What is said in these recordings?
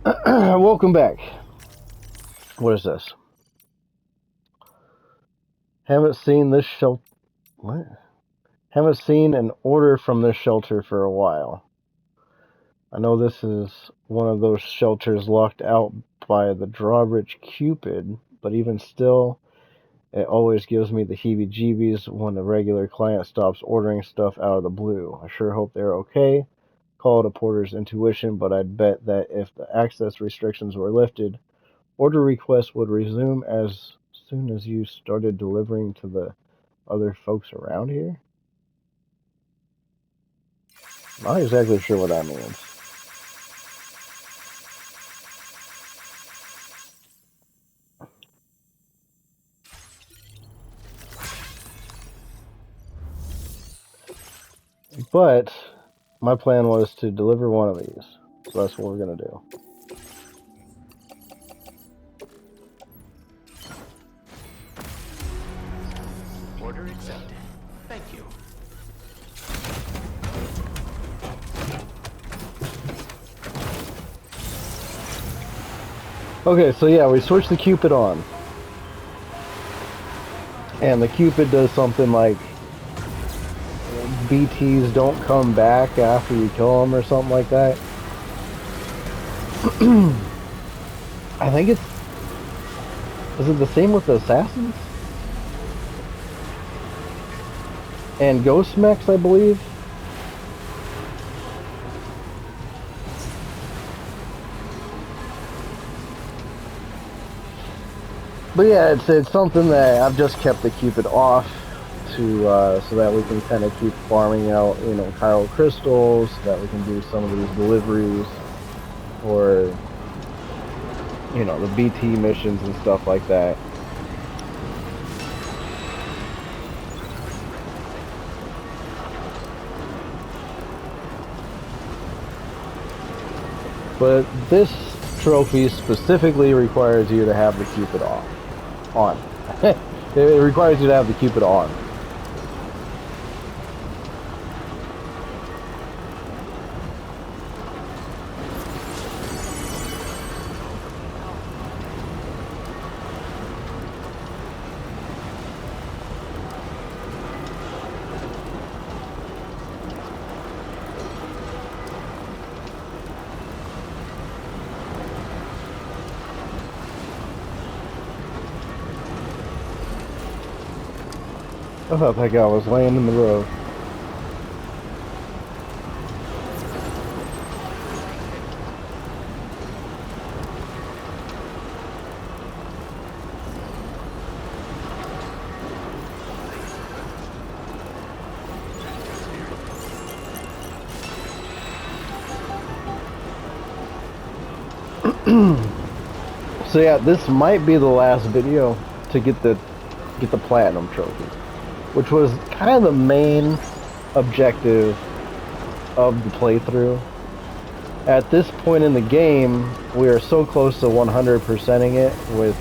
Welcome back. What is this? Haven't seen this shelter. What? Haven't seen an order from this shelter for a while. I know this is one of those shelters locked out by the drawbridge Cupid, but even still, it always gives me the heebie-jeebies when a regular client stops ordering stuff out of the blue. I sure hope they're okay. Call it a porter's intuition, but I'd bet that if the access restrictions were lifted, order requests would resume as soon as you started delivering to the other folks around here? Not exactly sure what that means. But my plan was to deliver one of these. So that's what we're going to do. Order accepted. Thank you. Okay, so yeah, we switched the Cupid on. And the Cupid does something like BTs don't come back after you kill them or something like that. I think it's... Is it the same with the Assassins? And Ghost Mechs, I believe? But yeah, it's something that I've just kept the Cupid off to so that we can kind of keep farming out, you know, chiral crystals, so that we can do some of these deliveries, or you know, the BT missions and stuff like that. But this trophy specifically requires you to have the Cupid on. It requires you to have the Cupid on. I thought that guy was laying in the road. So yeah, this might be the last video to get the platinum trophy, which was kind of the main objective of the playthrough. At this point in the game, we are so close to 100%ing it with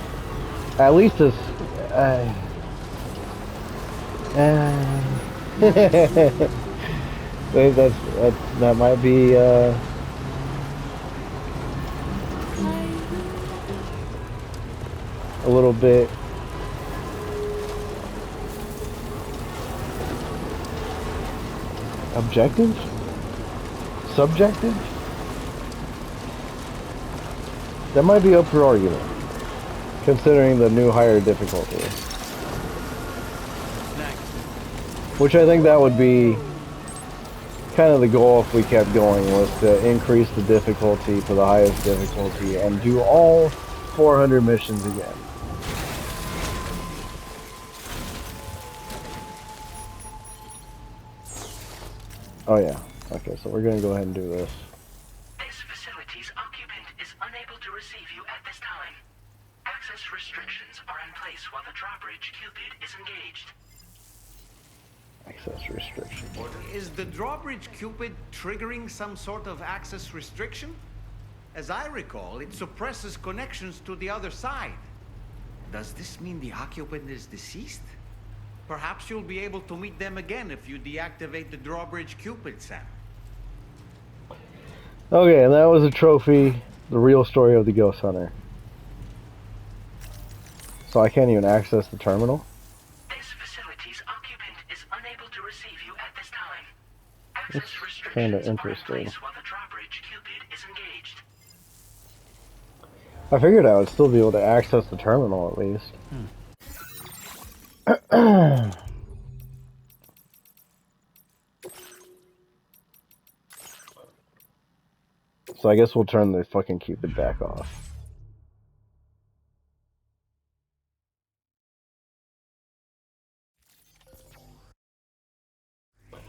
at least this. That might be. A little bit objective? Subjective? That might be up for argument, considering the new higher difficulty. Which I think that would be kind of the goal if we kept going, was to increase the difficulty to the highest difficulty and do all 400 missions again. Oh yeah. Okay, so we're gonna go ahead and do this. This facility's occupant is unable to receive you at this time. Access restrictions are in place while the drawbridge Cupid is engaged. Access restriction. Is the drawbridge Cupid triggering some sort of access restriction? As I recall, it suppresses connections to the other side. Does this mean the occupant is deceased? Perhaps you'll be able to meet them again if you deactivate the drawbridge Cupid, Sam. Okay, and that was a trophy. The real story of the ghost hunter. So I can't even access the terminal? This facility's occupant is unable to receive you at this time. It's Access kinda restrictions are in interesting. place while the drawbridge Cupid is engaged. I figured I would still be able to access the terminal at least. So I guess we'll turn the fucking Cupid back off.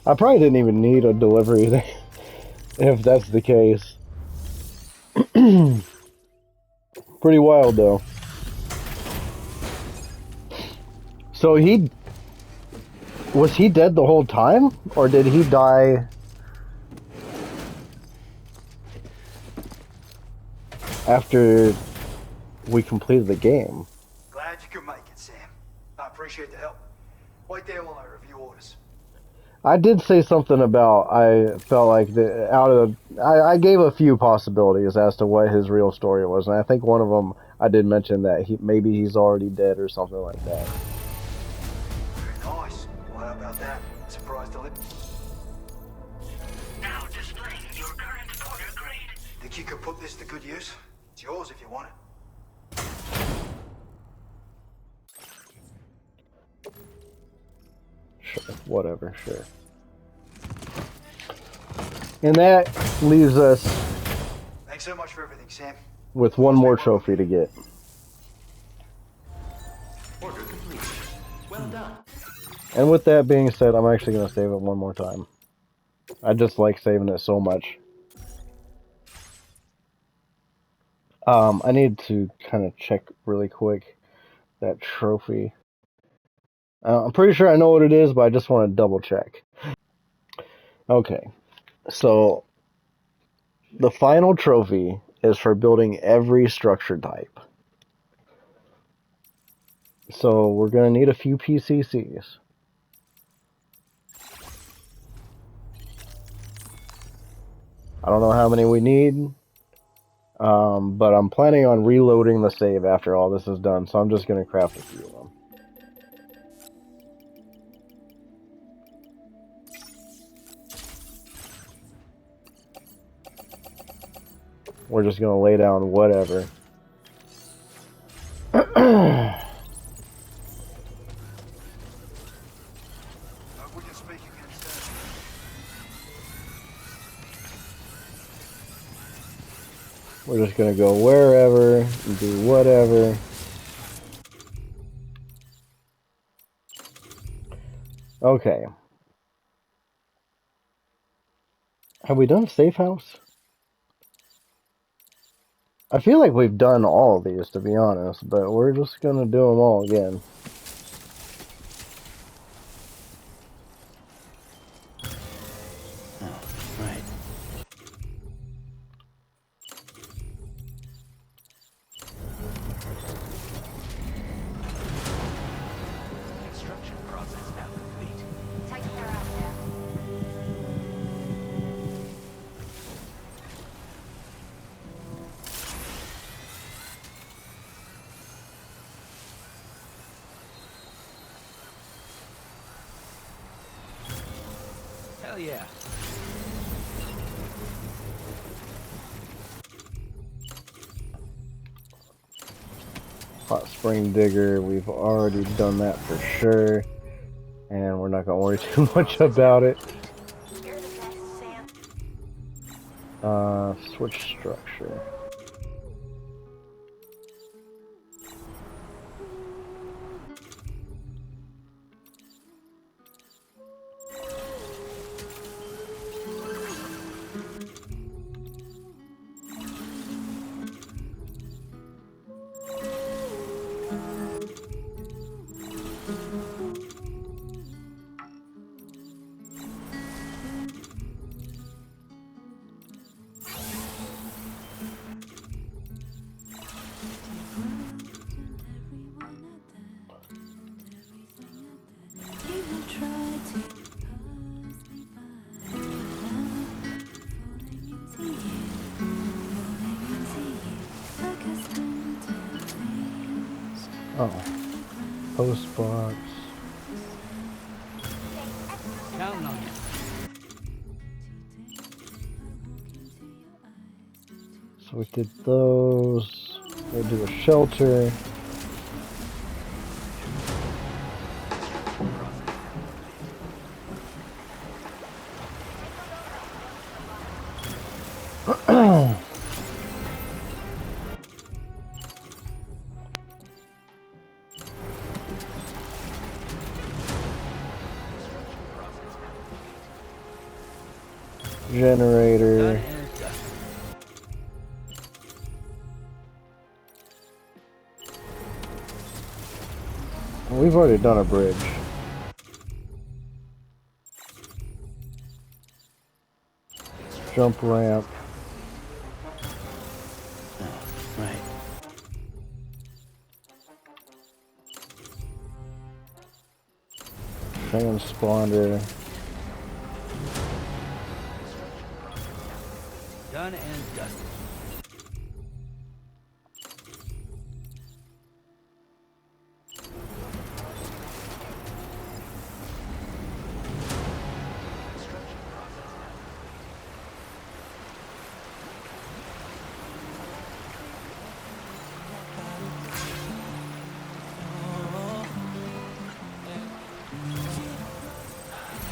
I probably didn't even need a delivery there, if that's the case. Pretty wild though. So was he dead the whole time? Or did he die after we completed the game? Glad you could make it, Sam. I appreciate the help. Wait there while I review orders. I did say something about I felt like I gave a few possibilities as to what his real story was, and I think one of them I did mention that maybe he's already dead or something like that. Very nice. Well, how about that? Surprised to live. Now displaying your current order grade. Think you could put this to good use? It's yours if you want it. Sure, whatever, sure. And that leaves us Thanks so much for everything, Sam. with one more trophy to get. Order complete. Well done. And with that being said, I'm actually going to save it one more time. I just like saving it so much. I need to kind of check really quick that trophy. I'm pretty sure I know what it is, but I just want to double check. Okay, so the final trophy is for building every structure type. So we're going to need a few PCCs. I don't know how many we need, but I'm planning on reloading the save after all this is done, so I'm just going to craft a few of them. We're just going to lay down whatever. We can speak again soon. We're just going to go wherever and do whatever. Okay. Have we done a safe house? I feel like we've done all of these, to be honest, but we're just going to do them all again. Oh, right. Construction process now complete. Take her out there. Hell yeah. Hot spring digger, we've already done that for sure. And we're not going to worry too much about it. You're the best, Sam. Switch structure. Oh. Post box. Counting on you. So we did those. We'll do a shelter. Generator. We've already done a bridge. Jump ramp. Right. Transponder. Done and dusted.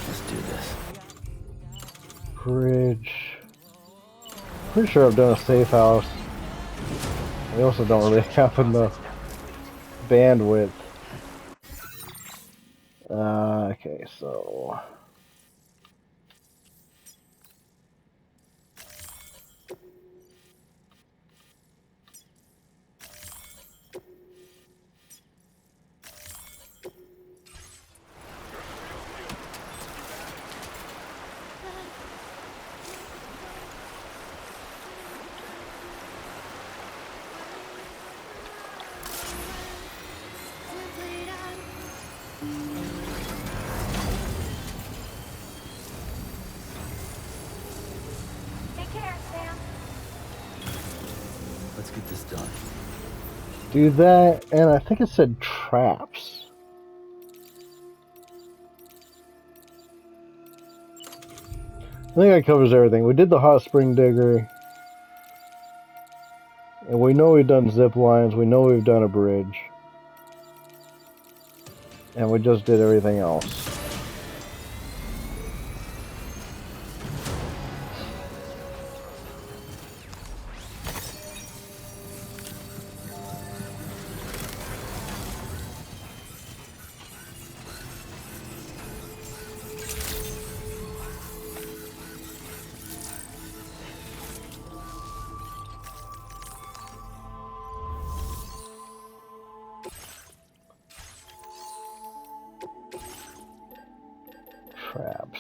Let's do this. Bridge. Pretty sure I've done a safe house. We also don't really have enough bandwidth. Okay, so... Take care, Sam. Let's get this done. Do that, and I think it said traps. I think that covers everything. We did the hot spring digger. And we know we've done zip lines. We know we've done a bridge. And we just did everything else. Traps.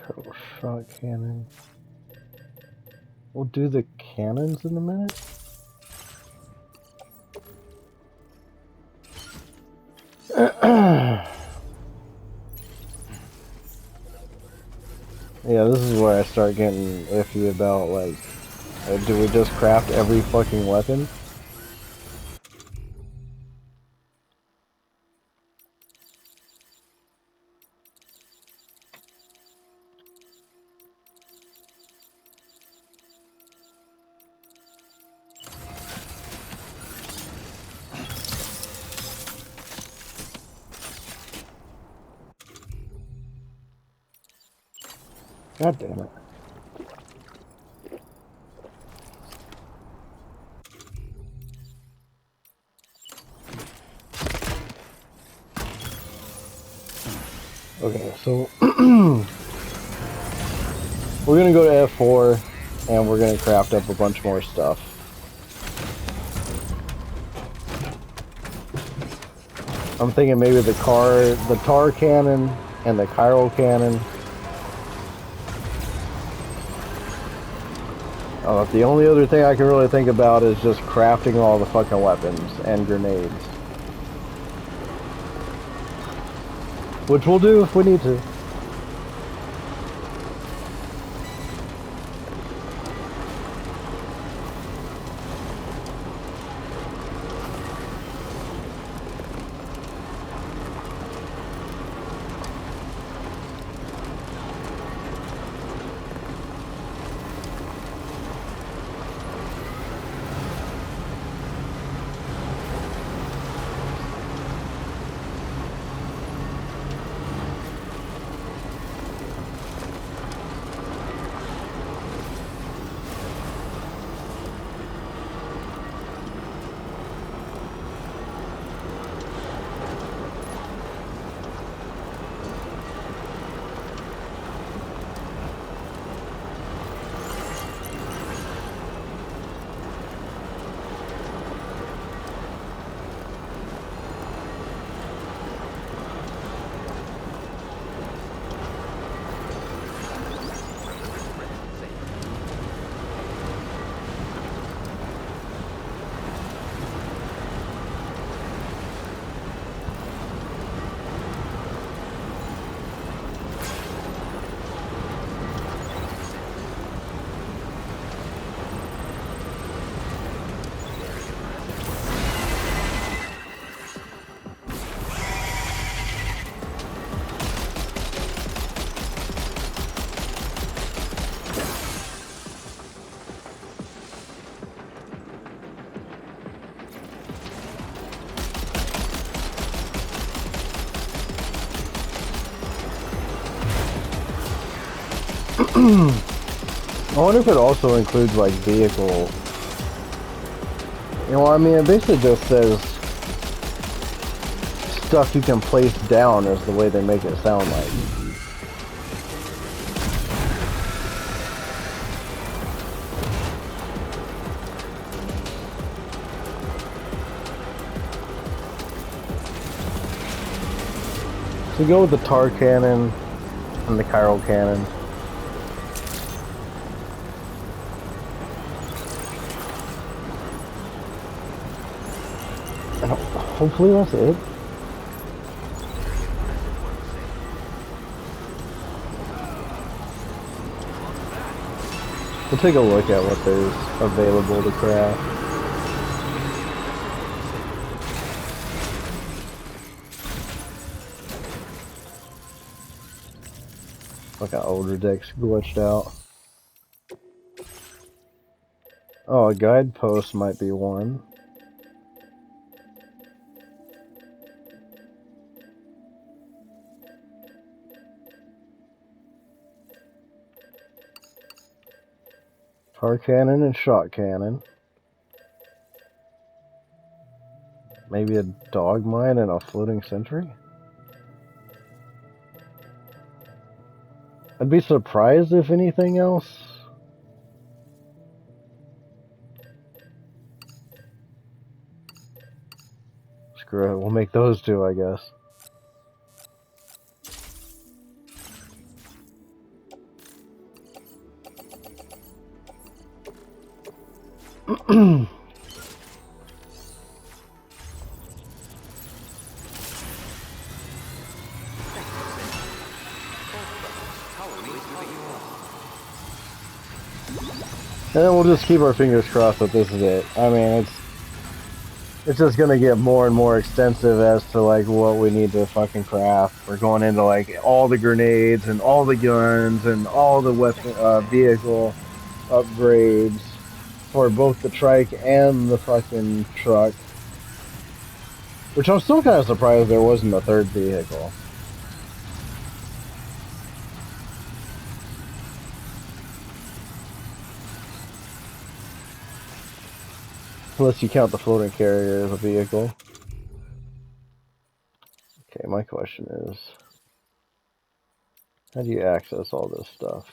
Turtle shot cannon. We'll do the cannons in a minute. Yeah, this is where I start getting iffy about, like, do we just craft every fucking weapon? God damn it. Okay, so we're gonna go to F4 and we're gonna craft up a bunch more stuff. I'm thinking maybe the tar cannon and the chiral cannon The only other thing I can really think about is just crafting all the fucking weapons and grenades. Which we'll do if we need to. I wonder if it also includes like vehicle. You know, I mean, it basically just says stuff you can place down is the way they make it sound like. So go with the tar cannon and the chiral cannon. Hopefully that's it. We'll take a look at what there's available to craft. Fucking older deck's glitched out. Oh, a guidepost might be one. Tar cannon and shot cannon. Maybe a dog mine and a floating sentry? I'd be surprised if anything else. Screw it, we'll make those two, I guess. And then we'll just keep our fingers crossed that this is it. I mean, it's just gonna get more and more extensive as to like what we need to fucking craft. We're going into like all the grenades and all the guns and all the weapon vehicle upgrades for both the trike and the fucking truck. Which I'm still kind of surprised there wasn't a third vehicle. Unless you count the floating carrier as a vehicle. Okay, my question is, how do you access all this stuff?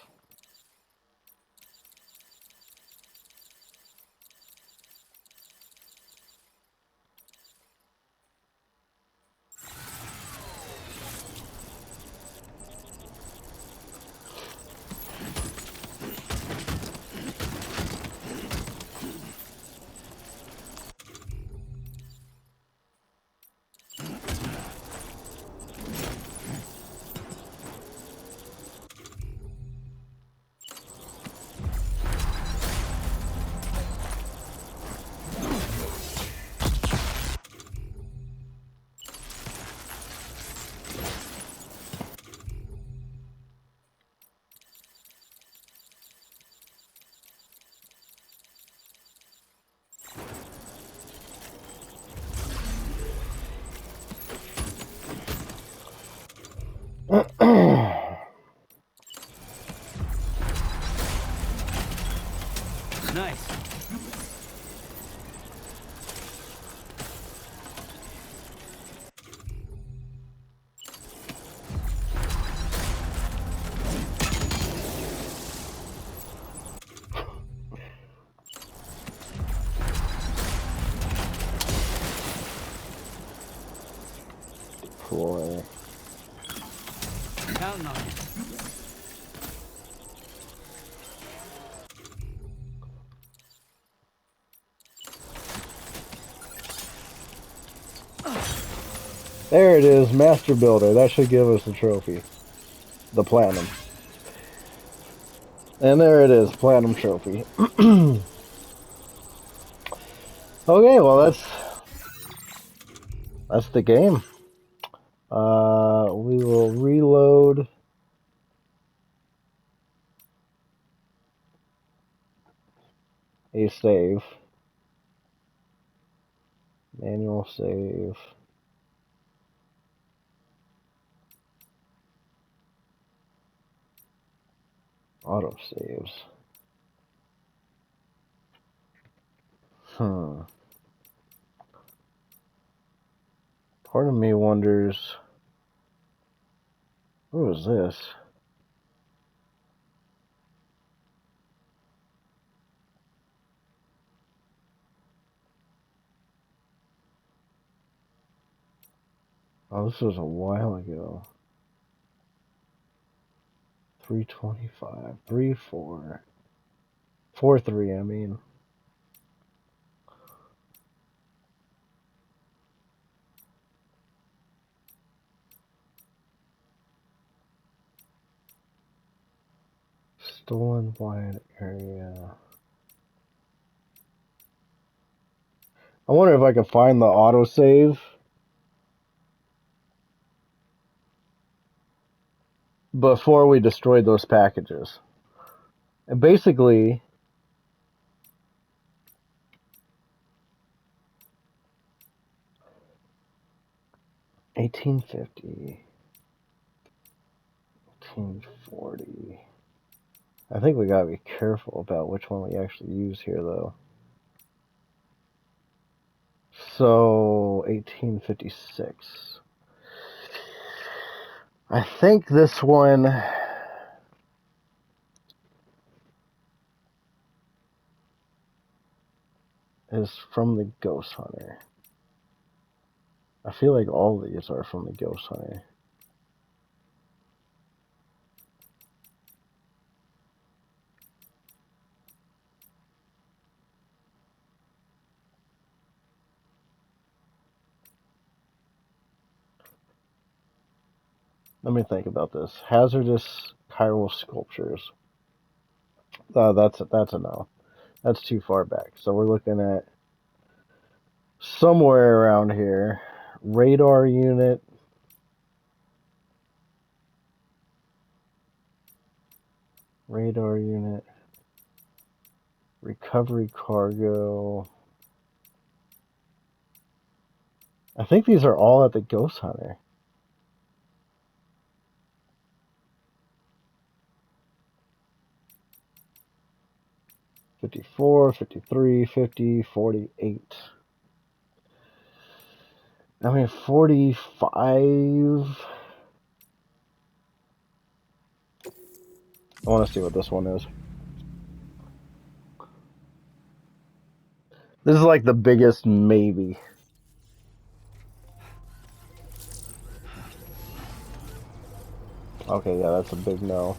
deploy. Counting on it. There it is, Master Builder. That should give us the trophy. The Platinum. And there it is, Platinum Trophy. Okay, well that's the game. We will reload. A save. Manual save. Auto saves. Part of me wonders, what is this? Oh, this was a while ago. 325, 34, 43, I mean. Stolen wide area. I wonder if I can find the autosave before we destroyed those packages. And basically, $18.50, $18.40. I think we gotta be careful about which one we actually use here, though. So, 1856. I think this one is from the Ghost Hunter. I feel like all these are from the Ghost Hunter. Let me think about this. Hazardous chiral sculptures. That's a no. That's too far back. So we're looking at somewhere around here. Radar unit. Radar unit. Recovery cargo. I think these are all at the Ghost Hunter. $54, $53, $50, $48. I mean, $45. I want to see what this one is. This is like the biggest maybe. Okay, yeah, that's a big no.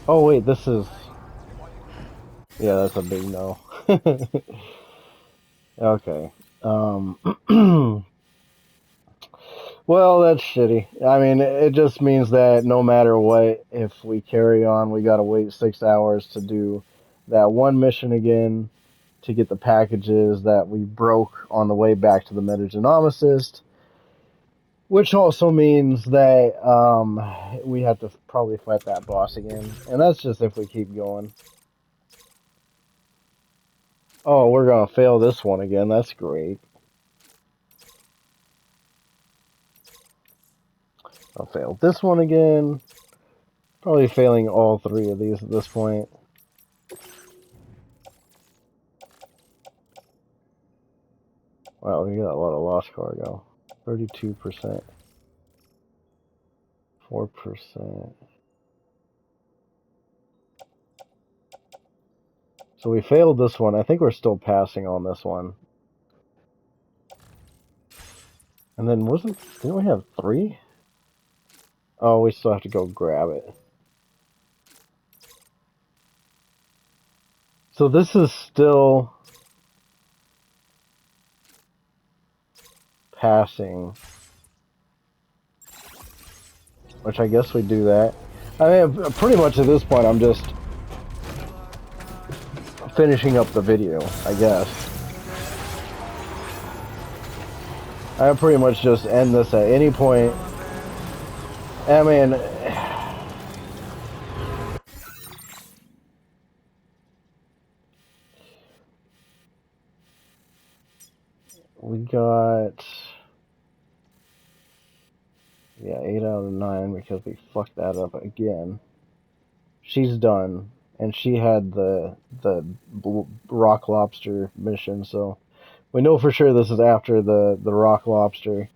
Oh, wait, this is... Yeah, that's a big no. Okay. Well, that's shitty. I mean, it just means that no matter what, if we carry on, we gotta wait 6 hours to do that one mission again to get the packages that we broke on the way back to the Metagenomicist. Which also means that we have to probably fight that boss again. And that's just if we keep going. Oh, we're gonna fail this one again. That's great. I'll fail this one again. Probably failing all 3 of these at this point. Wow, we got a lot of lost cargo. 32%. 4%. So we failed this one. I think we're still passing on this one. And then didn't we have 3? Oh, we still have to go grab it. So this is still passing. Which I guess we do that. I mean, pretty much at this point I'm just finishing up the video, I guess. I pretty much just end this at any point. I mean, we got, yeah, 8 out of 9 because we fucked that up again. She's done, and she had the rock lobster mission, so we know for sure this is after the rock lobster.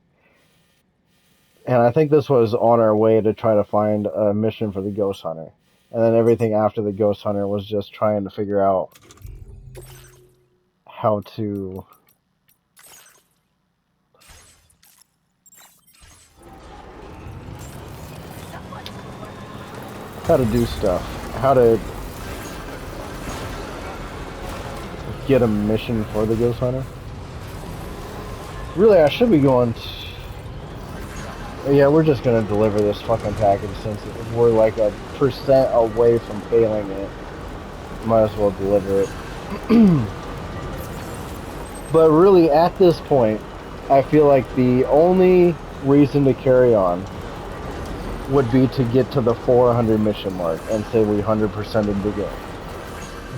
And I think this was on our way to try to find a mission for the ghost hunter. And then everything after the ghost hunter was just trying to figure out how to do stuff, how to get a mission for the ghost hunter. Really, I should be going yeah, we're just gonna deliver this fucking package since we're like a % away from failing it. Might as well deliver it. But really, at this point, I feel like the only reason to carry on would be to get to the 400 mission mark and say we 100%ed the game.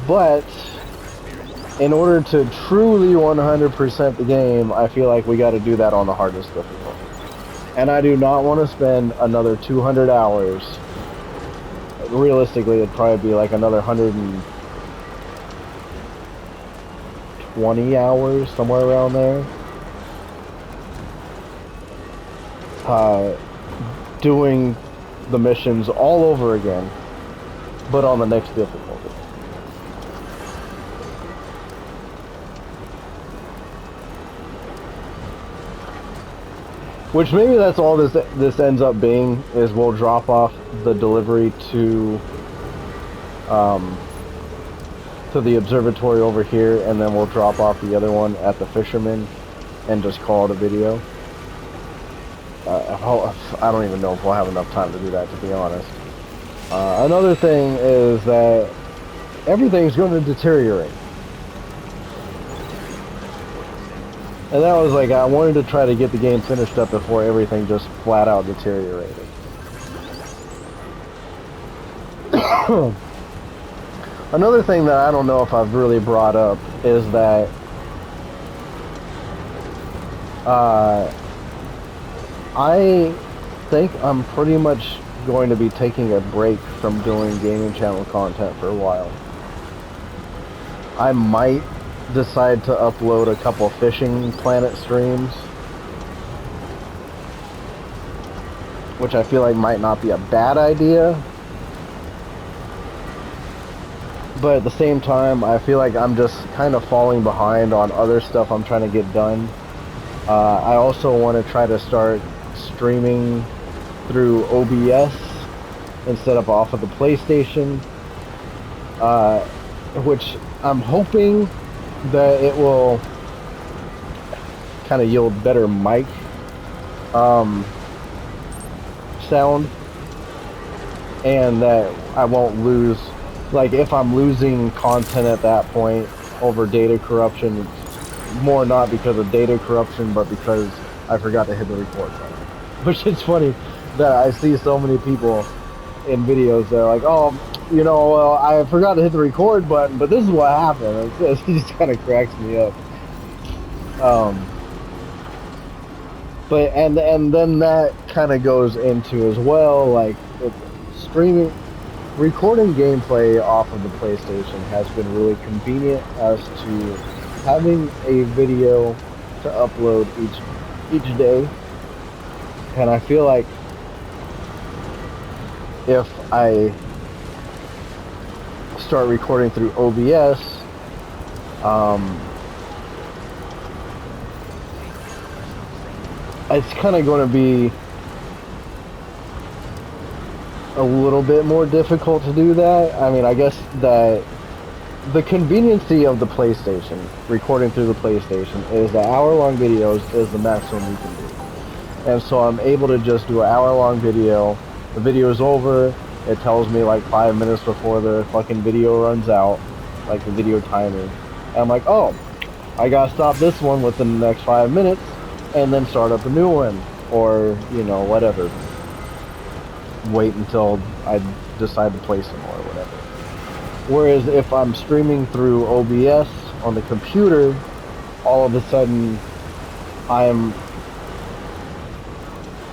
But in order to truly 100% the game, I feel like we got to do that on the hardest difficulty. And I do not want to spend another 200 hours. Realistically, it'd probably be like another 120 hours, somewhere around there. Doing the missions all over again, but on the next difficulty. Which maybe that's all this ends up being, is we'll drop off the delivery to the observatory over here, and then we'll drop off the other one at the fisherman and just call it a video. I don't even know if we'll have enough time to do that, to be honest. Another thing is that everything's going to deteriorate. And that was like, I wanted to try to get the game finished up before everything just flat out deteriorated. Another thing that I don't know if I've really brought up is that I think I'm pretty much going to be taking a break from doing gaming channel content for a while. I might decide to upload a couple fishing planet streams, which I feel like might not be a bad idea, but at the same time I feel like I'm just kind of falling behind on other stuff I'm trying to get done. I also want to try to start streaming through OBS instead of off of the PlayStation, which I'm hoping that it will kind of yield better mic sound, and that I won't lose, like if I'm losing content at that point over data corruption, it's more not because of data corruption but because I forgot to hit the record button. Which is funny that I see so many people in videos that are like, oh, you know, I forgot to hit the record button, but this is what happened. It just kind of cracks me up. But and then that kind of goes into as well, like streaming, recording gameplay off of the PlayStation has been really convenient as to having a video to upload each day, and I feel like if I start recording through OBS, it's kind of going to be a little bit more difficult to do that. I mean, I guess that the conveniency of the PlayStation, recording through the PlayStation, is that hour-long videos is the maximum you can do. And so I'm able to just do an hour-long video. The video is over. It tells me like 5 minutes before the fucking video runs out, like the video timer. And I'm like, oh, I gotta stop this one within the next 5 minutes, and then start up a new one, or you know, whatever. Wait until I decide to play some more, or whatever. Whereas if I'm streaming through OBS on the computer, all of a sudden I'm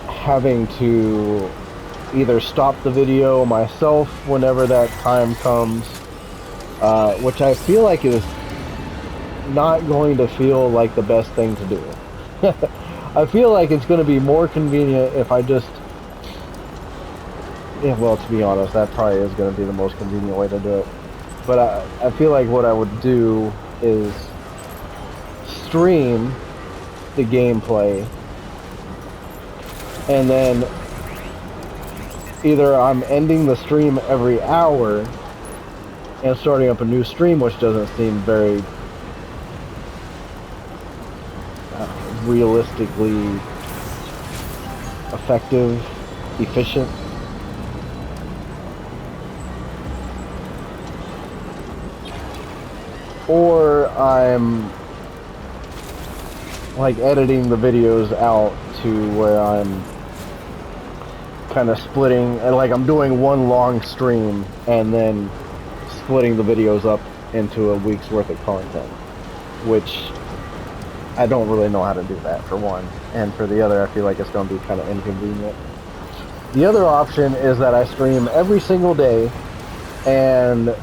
having to either stop the video myself whenever that time comes, which I feel like is not going to feel like the best thing to do. I feel like it's going to be more convenient if I just, yeah, well, to be honest, that probably is going to be the most convenient way to do it. But I feel like what I would do is stream the gameplay, and then either I'm ending the stream every hour and starting up a new stream, which doesn't seem very realistically effective, efficient. Or I'm like editing the videos out to where I'm kind of splitting, and like I'm doing one long stream and then splitting the videos up into a week's worth of content, which I don't really know how to do that, for one, and for the other I feel like it's going to be kind of inconvenient. The other option is that I stream every single day, and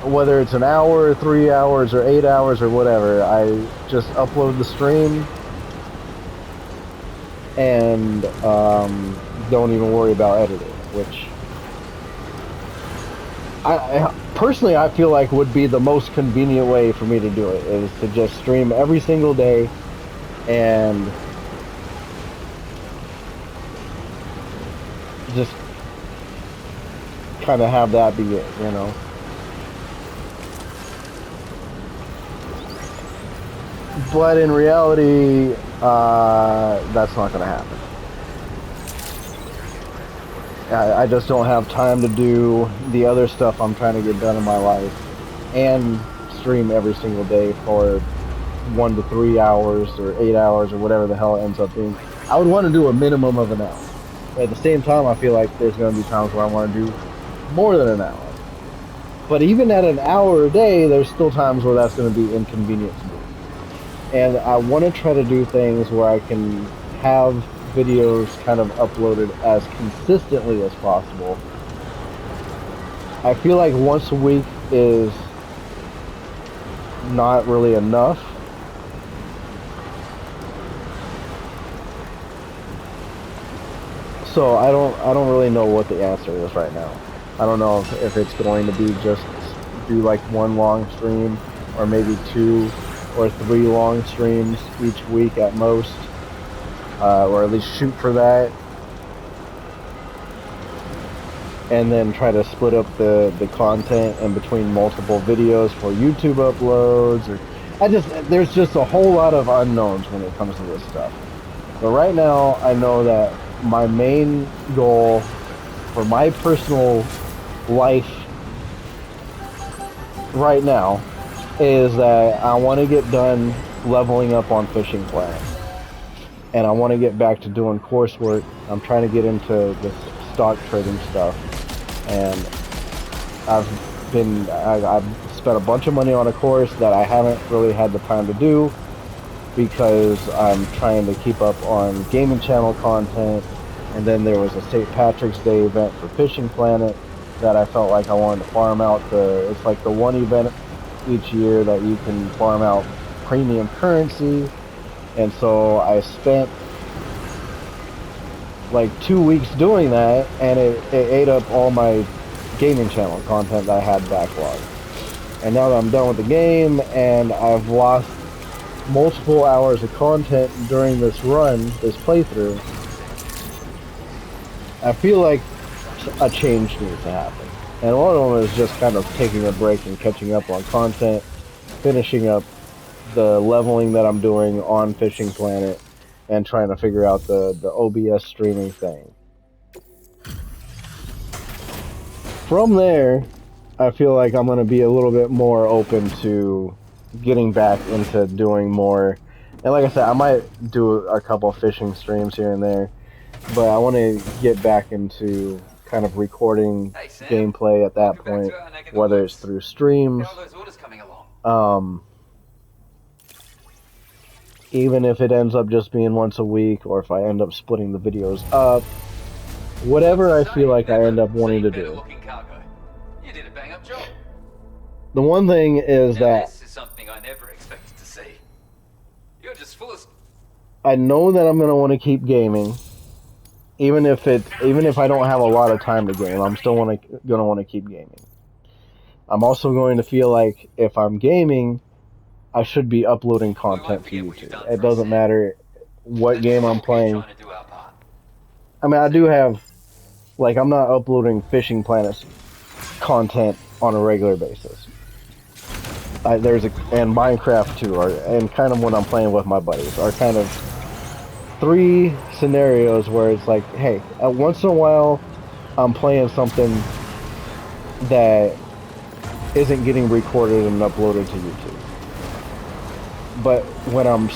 whether it's an hour, 3 hours, or 8 hours, or whatever, I just upload the stream and don't even worry about editing, which I personally I feel like would be the most convenient way for me to do it, is to just stream every single day and just kind of have that be it, you know. But in reality, that's not going to happen. I just don't have time to do the other stuff I'm trying to get done in my life and stream every single day for 1 to 3 hours or 8 hours or whatever the hell it ends up being. I would want to do a minimum of an hour. At the same time, I feel like there's going to be times where I want to do more than an hour. But even at an hour a day, there's still times where that's going to be inconvenient to me. And I want to try to do things where I can have videos kind of uploaded as consistently as possible. I feel like once a week is not really enough. So I don't really know what the answer is right now. I don't know if it's going to be just do like one long stream, or maybe 2 or 3 long streams each week at most, or at least shoot for that, and then try to split up the content in between multiple videos for YouTube uploads. Or there's just a whole lot of unknowns when it comes to this stuff. But right now, I know that my main goal for my personal life right now is that I want to get done leveling up on Fishing Planet, and I want to get back to doing coursework. I'm trying to get into this stock trading stuff, and I've spent a bunch of money on a course that I haven't really had the time to do because I'm trying to keep up on gaming channel content. And then there was a St. Patrick's Day event for Fishing Planet that I felt like I wanted to farm out. It's like the one event each year that you can farm out premium currency. And so I spent like 2 weeks doing that, and it ate up all my gaming channel content that I had backlogged. And now that I'm done with the game and I've lost multiple hours of content during this run, this playthrough, I feel like a change needs to happen. And one of them is just kind of taking a break and catching up on content, finishing up the leveling that I'm doing on Fishing Planet, and trying to figure out the OBS streaming thing. From there, I feel like I'm going to be a little bit more open to getting back into doing more. And like I said, I might do a couple fishing streams here and there, but I want to get back into kind of recording gameplay at that point, whether it's through streams, even if it ends up just being once a week, or if I end up splitting the videos up, whatever I feel like I end up wanting to do. The one thing is that I know that I'm gonna want to keep gaming, even if I don't have a lot of time to game. I'm still gonna want to keep gaming. I'm also going to feel like if I'm gaming, I should be uploading content to YouTube. It doesn't matter what game I'm playing. I mean, I do have, like, I'm not uploading Fishing Planet's content on a regular basis. And Minecraft too, and kind of when I'm playing with my buddies, are kind of 3 scenarios where it's like, hey, once in a while, I'm playing something that isn't getting recorded and uploaded to YouTube. But when I'm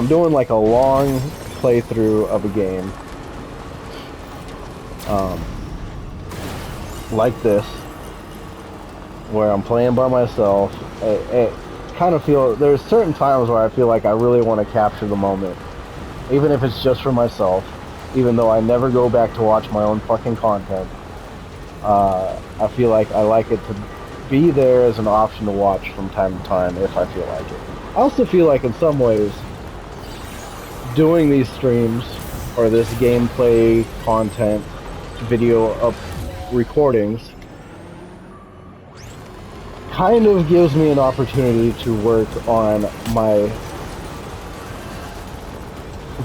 doing like a long playthrough of a game, like this, where I'm playing by myself, it kind of there's certain times where I feel like I really want to capture the moment, even if it's just for myself, even though I never go back to watch my own fucking content. I feel like I like it to be there as an option to watch from time to time if I feel like it. I also feel like in some ways, doing these streams, or this gameplay content, video up recordings, kind of gives me an opportunity to work on my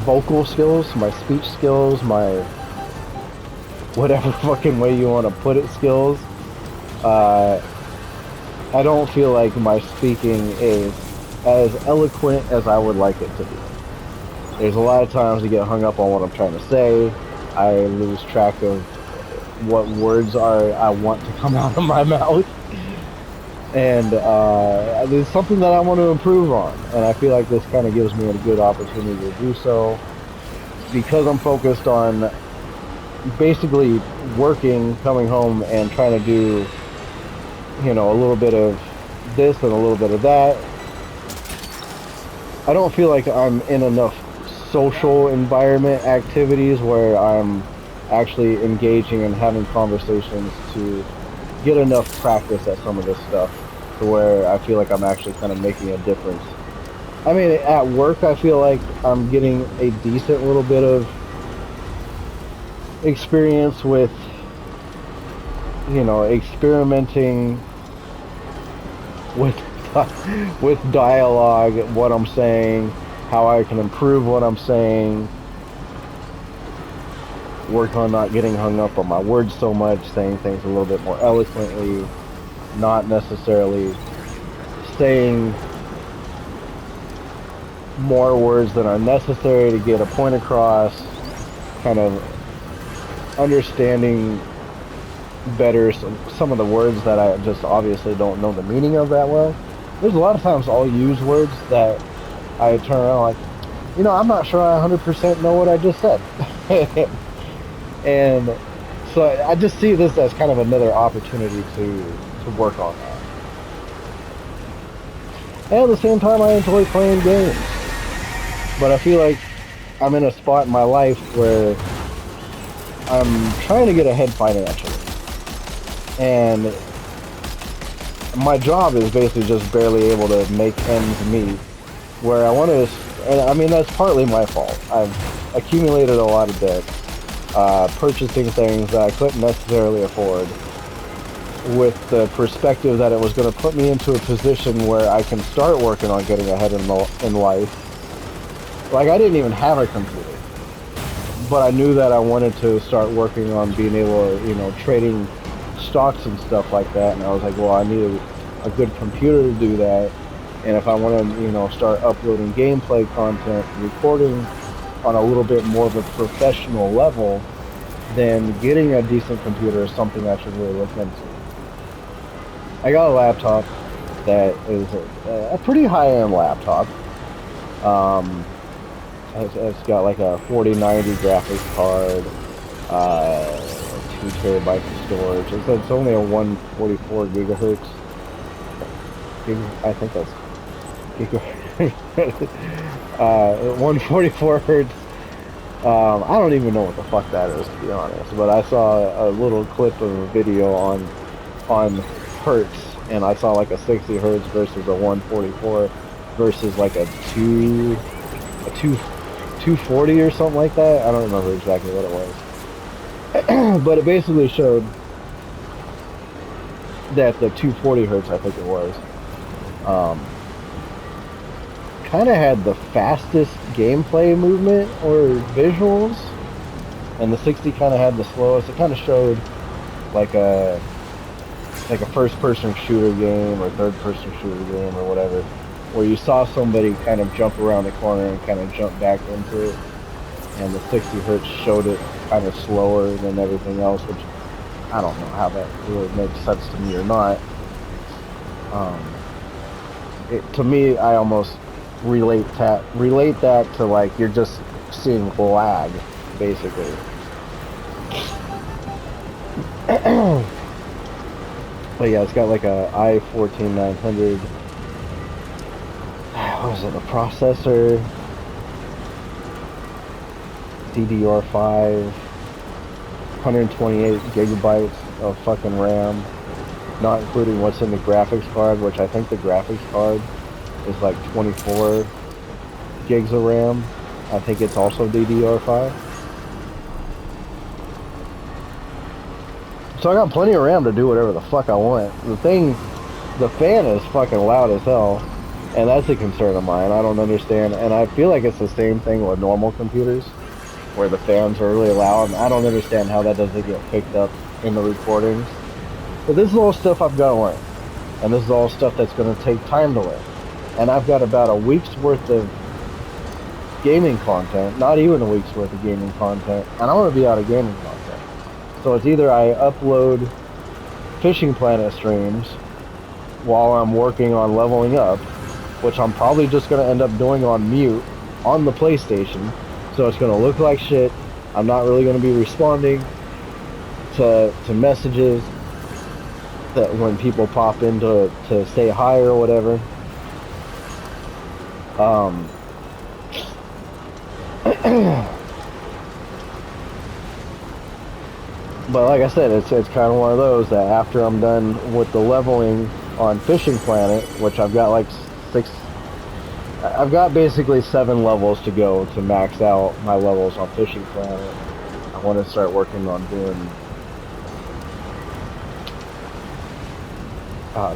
vocal skills, my speech skills, my whatever fucking way you want to put it skills. I don't feel like my speaking is as eloquent as I would like it to be. There's a lot of times I get hung up on what I'm trying to say. I lose track of what words I want to come out of my mouth. And it's something that I want to improve on. And I feel like this kind of gives me a good opportunity to do so, because I'm focused on basically working, coming home, and trying to do, you know, a little bit of this and a little bit of that. I don't feel like I'm in enough social environment activities where I'm actually engaging and having conversations to get enough practice at some of this stuff to where I feel like I'm actually kind of making a difference. I mean, at work I feel like I'm getting a decent little bit of experience with, you know, experimenting with dialogue, what I'm saying, how I can improve what I'm saying, work on not getting hung up on my words so much, saying things a little bit more eloquently, not necessarily saying more words than are necessary to get a point across, kind of understanding better some of the words that I just obviously don't know the meaning of that well. There's a lot of times I'll use words that I turn around like, you know, I'm not sure I 100% know what I just said. And so I just see this as kind of another opportunity to work on that. And at the same time, I enjoy playing games. But I feel like I'm in a spot in my life where I'm trying to get ahead financially. And my job is basically just barely able to make ends meet. Where I want to, and I mean, that's partly my fault. I've accumulated a lot of debt, purchasing things that I couldn't necessarily afford. with the perspective that it was going to put me into a position where I can start working on getting ahead in life. Like, I didn't even have a computer, but I knew that I wanted to start working on being able to, you know, trading stocks and stuff like that. And I was like, well, I need a good computer to do that. And if I want to, you know, start uploading gameplay content, recording on a little bit more of a professional level, then getting a decent computer is something I should really look into. I got a laptop that is a pretty high-end laptop. It's got like a 4090 graphics card, 2 terabytes of storage. It's only a 144 gigahertz. I think that's gigahertz. 144 hertz. I don't even know what the fuck that is, to be honest. But I saw a little clip of a video on hertz, and I saw like a 60 hertz versus a 144 versus like a 240 or something like that. I don't remember exactly what it was. But it basically showed that the 240 hertz, I think it was, kind of had the fastest gameplay movement or visuals, and the 60 kind of had the slowest. It kind of showed like a first-person shooter game or third-person shooter game or whatever, where you saw somebody kind of jump around the corner and kind of jump back into it, and the 60 hertz showed it kind of slower than everything else, which I don't know how that really makes sense to me or not. To me, I almost relate that to like you're just seeing lag, basically. But yeah, it's got like a i14-900. What is it? A processor, DDR5, 128 gigabytes of fucking RAM, not including what's in the graphics card, which I think the graphics card is like 24 gigs of RAM. I think it's also DDR5. So I got plenty of RAM to do whatever the fuck I want. The fan is fucking loud as hell, and that's a concern of mine. I don't understand, and I feel like it's the same thing with normal computers, where the fans are really loud. I don't understand how that doesn't get picked up in the recordings. But this is all stuff I've got to learn, and this is all stuff that's going to take time to learn. And I've got about a week's worth of gaming content, not even a week's worth of gaming content, and I want to be out of gaming content. So it's either I upload Fishing Planet streams while I'm working on leveling up, which I'm probably just going to end up doing on mute on the PlayStation, so it's going to look like shit. I'm not really going to be responding to messages that when people pop in to say hi or whatever. But like I said, it's kind of one of those that after I'm done with the leveling on Fishing Planet, which I've got like I've got basically 7 levels to go to max out my levels on Fishing Planet. I want to start working on doing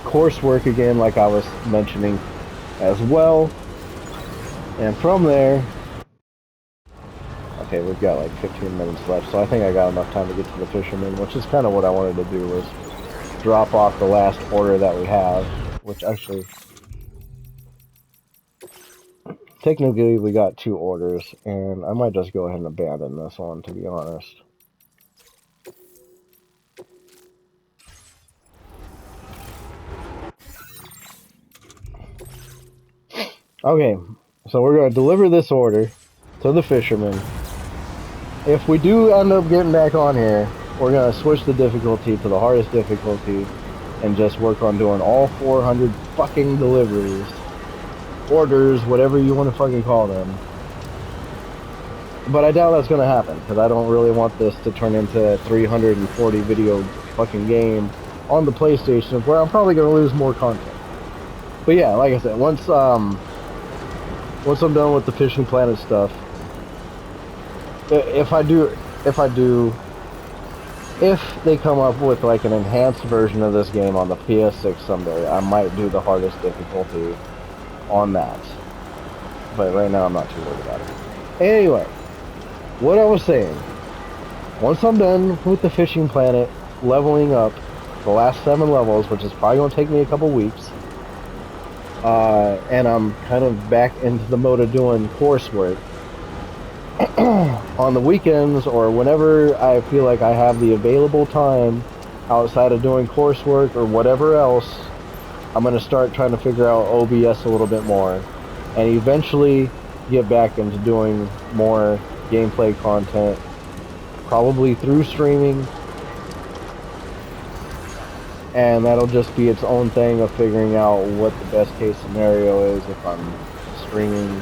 coursework again, like I was mentioning as well. And from there, okay, we've got like 15 minutes left, so I think I got enough time to get to the fisherman, which is kind of what I wanted to do, was drop off the last order that we have, which actually, technically we got 2 orders, and I might just go ahead and abandon this one, to be honest. Okay, so we're going to deliver this order to the fisherman. If we do end up getting back on here, we're going to switch the difficulty to the hardest difficulty and just work on doing all 400 fucking deliveries, orders, whatever you want to fucking call them. But I doubt that's going to happen, because I don't really want this to turn into a 340 video fucking game on the PlayStation, where I'm probably going to lose more content. But yeah, like I said, once I'm done with the Fishing Planet stuff, if I do if they come up with like an enhanced version of this game on the PS6 someday, I might do the hardest difficulty on that. But right now I'm not too worried about it. Anyway, what I was saying, once I'm done with the fishing planet, leveling up the last 7 levels, which is probably going to take me a couple weeks, and I'm kind of back into the mode of doing coursework, on the weekends or whenever I feel like I have the available time outside of doing coursework or whatever else, I'm going to start trying to figure out OBS a little bit more and eventually get back into doing more gameplay content, probably through streaming, and that'll just be its own thing of figuring out what the best case scenario is if I'm streaming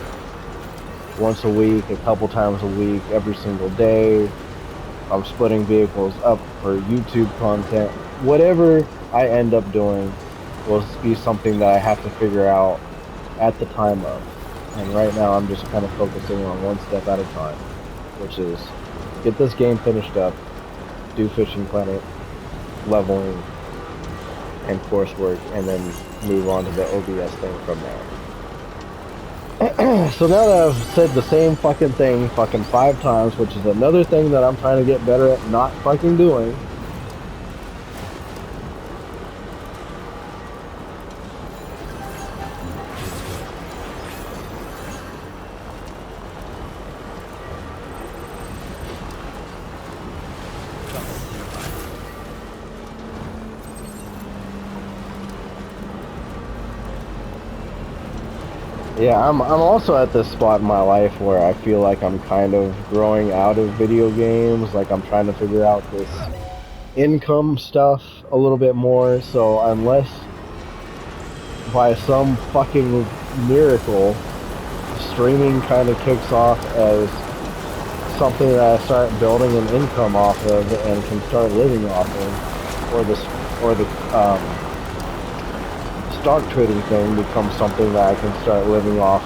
once a week, a couple times a week, every single day. I'm splitting vehicles up for YouTube content. Whatever I end up doing will be something that I have to figure out at the time of. And right now I'm just kind of focusing on one step at a time, which is get this game finished up, do Fishing Planet, leveling, and coursework, and then move on to the OBS thing from there. So now that I've said the same fucking thing fucking 5 times, which is another thing that I'm trying to get better at not fucking doing. Yeah, I'm also at this spot in my life where I feel like I'm kind of growing out of video games, like I'm trying to figure out this income stuff a little bit more, so unless by some fucking miracle streaming kind of kicks off as something that I start building an income off of and can start living off of, or the stock trading thing becomes something that I can start living off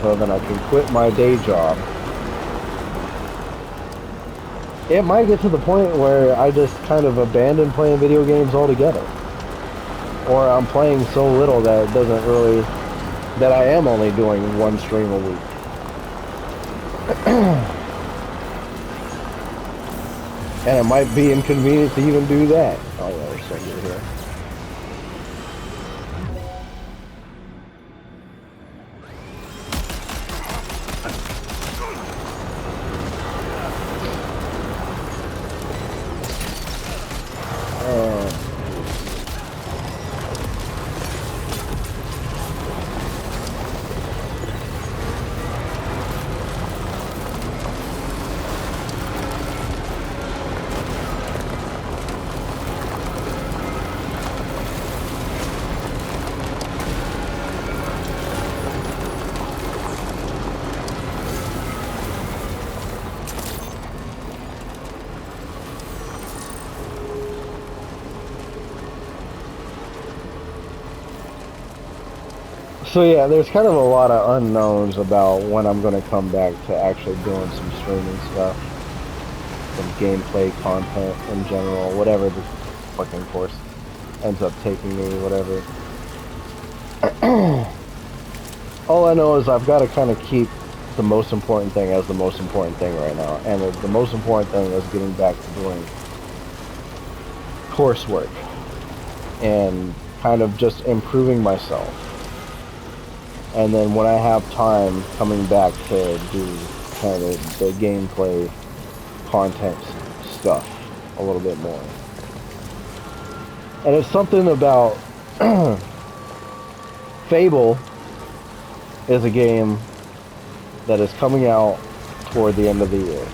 of, and I can quit my day job. It might get to the point where I just kind of abandon playing video games altogether, or I'm playing so little that it doesn't really, that I am only doing 1 stream a week. And it might be inconvenient to even do that. Oh yeah, there's something here. So yeah, there's kind of a lot of unknowns about when I'm going to come back to actually doing some streaming stuff, some gameplay content in general, whatever the fucking course ends up taking me, whatever. All I know is I've got to kind of keep the most important thing as the most important thing right now, and the most important thing is getting back to doing coursework and kind of just improving myself. And then when I have time, coming back to do kind of the gameplay content stuff a little bit more. And it's something about Fable is a game that is coming out toward the end of the year.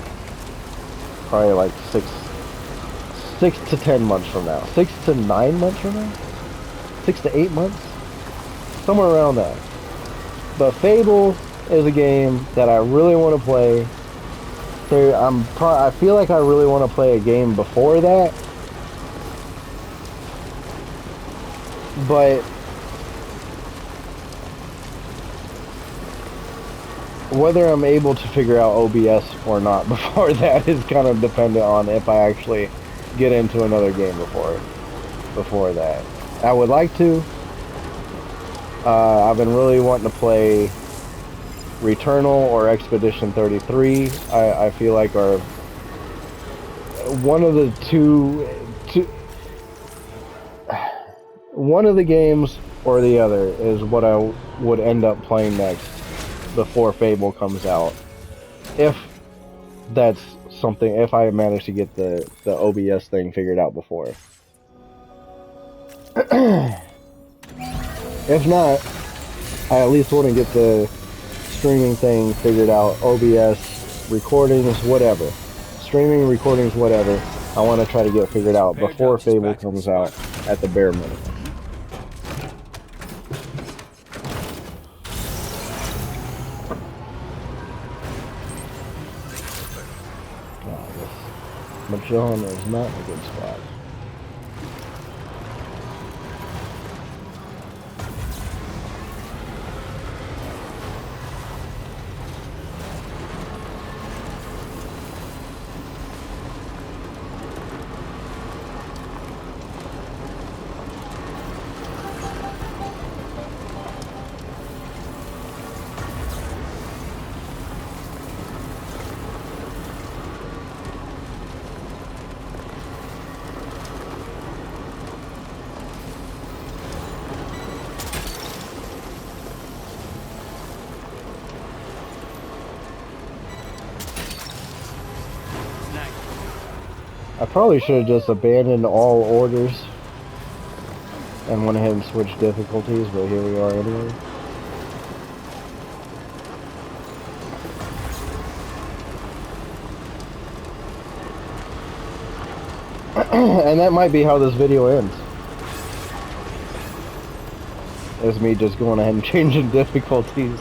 Probably like 6 to 10 months from now. 6 to 9 months from now? 6 to 8 months? Somewhere around that. But Fable is a game that I really want to play. I feel like I really want to play a game before that. But whether I'm able to figure out OBS or not before that is kind of dependent on if I actually get into another game before that. I would like to. I've been really wanting to play Returnal or Expedition 33. I feel like are one of the one of the games or the other is what I would end up playing next before Fable comes out. If that's something, if I manage to get the OBS thing figured out before. If not, I at least want to get the streaming thing figured out. OBS, recordings, whatever. Streaming, recordings, whatever. I want to try to get figured out before Fable comes out at the bare minimum. Magellan is not a good spot. I probably should have just abandoned all orders and went ahead and switched difficulties, but here we are anyway. And that might be how this video ends. Is me just going ahead and changing difficulties.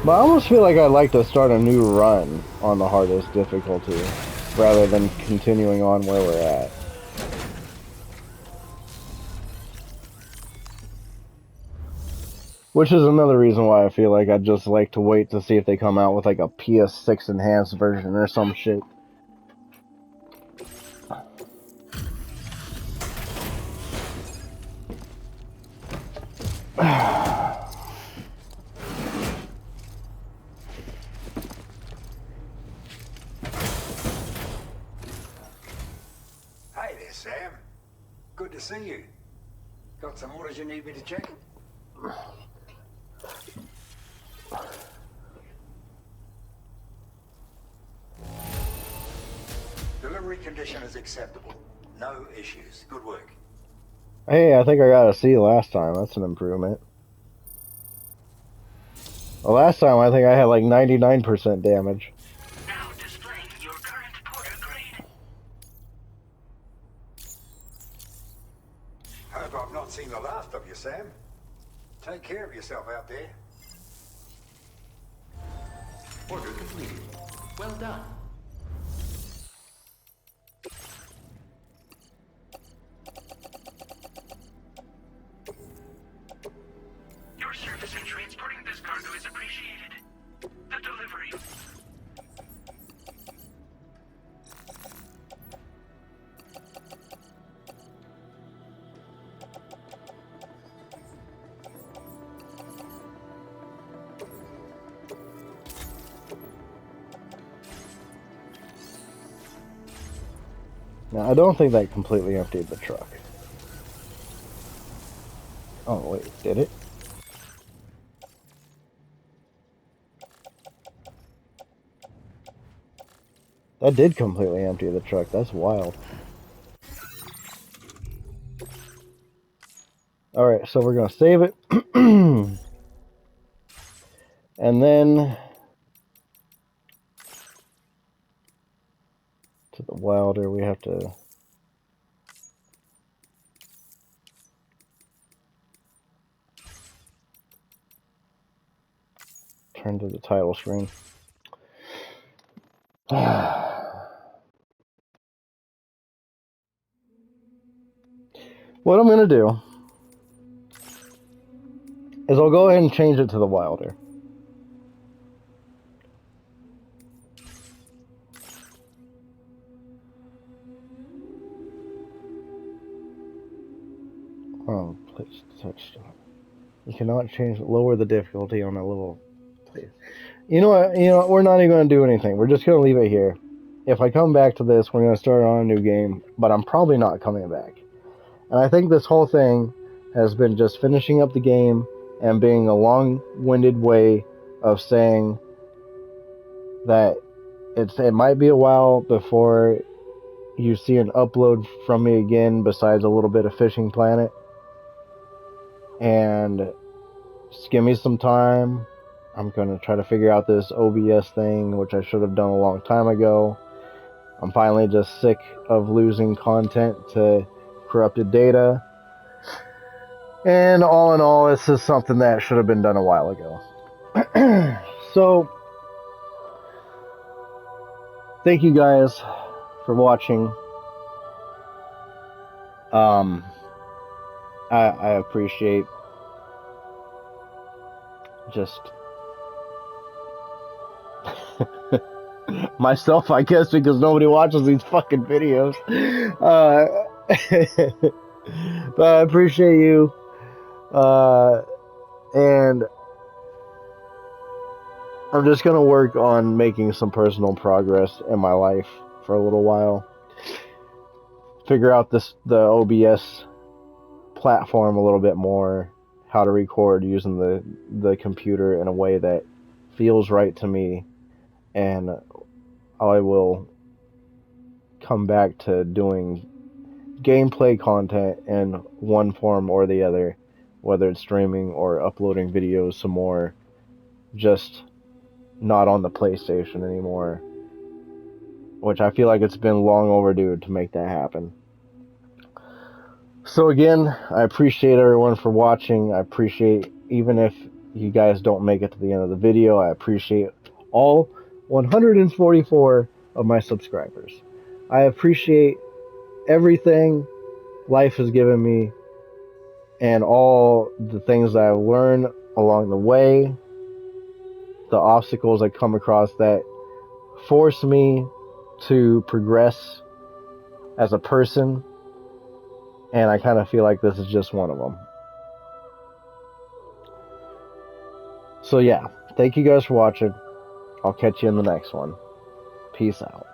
But I almost feel like I'd like to start a new run on the hardest difficulty, rather than continuing on where we're at. Which is another reason why I feel like I'd just like to wait to see if they come out with like a PS6 enhanced version or some shit. Hey there, Sam. Good to see you. Got some orders you need me to check? Delivery condition is acceptable. No issues. Good work. Hey, I think I got a C last time. That's an improvement. The last time I think I had like 99% damage. Now displaying your current porter grade. Hope I've not seen the last of you, Sam. Take care of yourself out there. Order completed. Well done. Your service in transporting this cargo is appreciated. The delivery. Now, I don't think that completely emptied the truck. Oh, wait, did it? That did completely empty the truck. That's wild. Alright, so we're going to save it. And then to the Wilder, we have to turn to the title screen. What I'm going to do is I'll go ahead and change it to the Wilder. touched on. You cannot lower the difficulty on a level. Please. You know what? We're not even going to do anything. We're just going to leave it here. If I come back to this, we're going to start on a new game, but I'm probably not coming back. And I think this whole thing has been just finishing up the game and being a long-winded way of saying that it might be a while before you see an upload from me again besides a little bit of Fishing Planet. And just give me some time. I'm going to try to figure out this OBS thing, which I should have done a long time ago. I'm finally just sick of losing content to corrupted data. And all in all, this is something that should have been done a while ago. So, thank you guys for watching. I appreciate just myself, I guess, because nobody watches these fucking videos. But I appreciate you. And I'm just gonna work on making some personal progress in my life for a little while. Figure out the OBS platform a little bit more, how to record using the computer in a way that feels right to me, and I will come back to doing gameplay content in one form or the other, whether it's streaming or uploading videos some more, just not on the PlayStation anymore, which I feel like it's been long overdue to make that happen. So again, I appreciate everyone for watching. I appreciate, even if you guys don't make it to the end of the video, I appreciate all 144 of my subscribers. I appreciate everything life has given me and all the things that I've learned along the way, the obstacles I come across that force me to progress as a person, and I kind of feel like this is just one of them. So yeah, thank you guys for watching. I'll catch you in the next one. Peace out.